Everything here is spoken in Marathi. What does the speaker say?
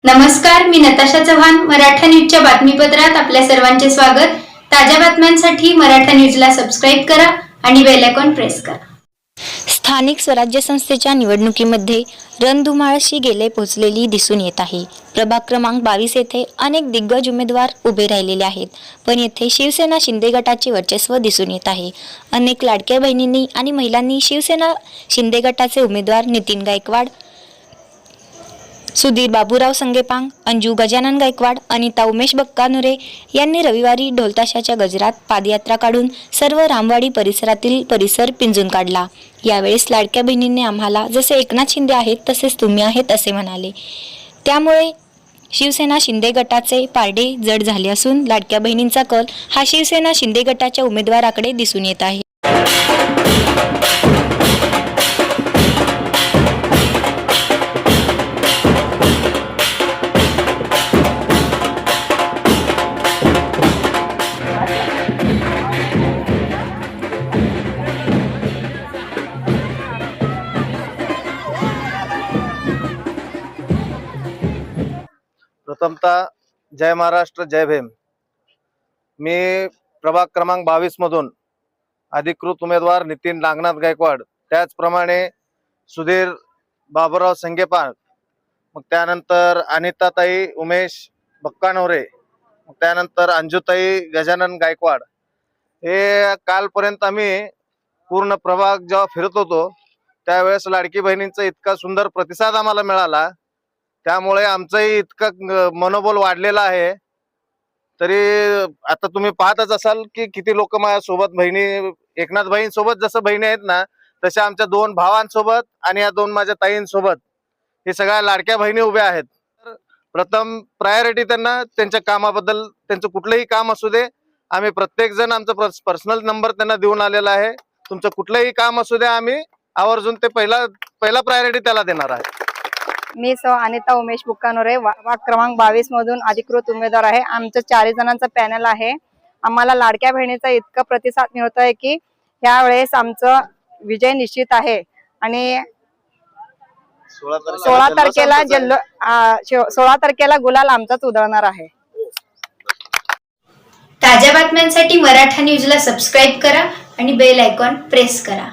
नमस्कार, मी नताशा चव्हाण. मराठा न्यूजच्या बातमीपत्रात आपल्या सर्वांचे स्वागत. ताज्या बातम्यांसाठी मराठा न्यूजला सबस्क्राईब करा आणि बेल आयकॉन प्रेस करा. स्थानिक स्वराज्य संस्थेच्या निवडणुकीमध्ये रणधुमाळशी गेले पोहोचलेली दिसून येत आहे. प्रभाग क्रमांक 22 येथे अनेक दिग्गज उमेदवार उभे राहिलेले आहेत, पण येथे शिवसेना शिंदे गटाचे वर्चस्व दिसून येत आहे. अनेक लाडक्या बहिणींनी आणि महिलांनी शिवसेना शिंदे गटाचे उमेदवार नितीन गायकवाड, सुधीर बाबूराव संगेपांग, अंजू गजानन गायकवाड, अनिता उमेश बक्कानुरे यांनी रविवारी ढोलताशाच्या गजरात पादयात्रा काढून सर्व रामवाडी परिसरातील परिसर पिंजून काढला. यावेळेस लाडक्या बहिणींनी आम्हाला जसे एकनाथ शिंदे आहेत तसेच तुम्ही आहेत असे म्हणाले. त्यामुळे शिवसेना शिंदे गटाचे पारडे जड झाले असून लाडक्या बहिणींचा कल हा शिवसेना शिंदे गटाच्या उमेदवाराकडे दिसून येत आहे. प्रथमतः जय महाराष्ट्र, जय भीम. मी प्रभाग क्रमांक 22 मधून अधिकृत उमेदवार नितीन नागनाथ गायकवाड, त्याचप्रमाणे सुधीर बाबूराव संगेपांग, मग त्यानंतर अनिताताई उमेश बक्कानवरे, मग त्यानंतर अंजुताई गजानन गायकवाड, हे कालपर्यंत आम्ही पूर्ण प्रभाग जेव्हा फिरत होतो त्यावेळेस लाडकी बहिणींचा इतका सुंदर प्रतिसाद आम्हाला मिळाला, त्यामुळे आमचंही इतकं मनोबल वाढलेलं आहे. तरी आता तुम्ही पाहतच असाल की किती लोक माझ्यासोबत, बहिणी एकनाथ भाईंसोबत जसं बहिणी आहेत ना, तशा आमच्या 2 भावांसोबत आणि या 2 माझ्या ताईंसोबत हे सगळ्या लाडक्या बहिणी उभ्या आहेत. तर प्रथम प्रायोरिटी त्यांना त्यांच्या कामाबद्दल, त्यांचं कुठलंही काम असू दे, आम्ही प्रत्येक जण आमचा पर्सनल नंबर त्यांना देऊन आलेला आहे. तुमचं कुठलंही काम असू द्या, आम्ही आवर्जून ते पहिला प्रायोरिटी त्याला देणार आहे. मी अनिता उमेश बुक्कानोरे, प्रभाग क्रमांक 22 मधून अधिकृत उमेदवार आहे. आमचं 4 जणांचं पॅनल आहे. आम्हाला लाडक्या बहिणीचा इतका प्रतिसाद मिळतोय की यावेळेस आमचं विजय निश्चित आहे. आणि 16 तारखेला गुलाल आमचाच उधळणार आहे. ताज्या बातम्यांसाठी मराठा न्यूजला सबस्क्राईब करा आणि बेल आयकॉन प्रेस करा.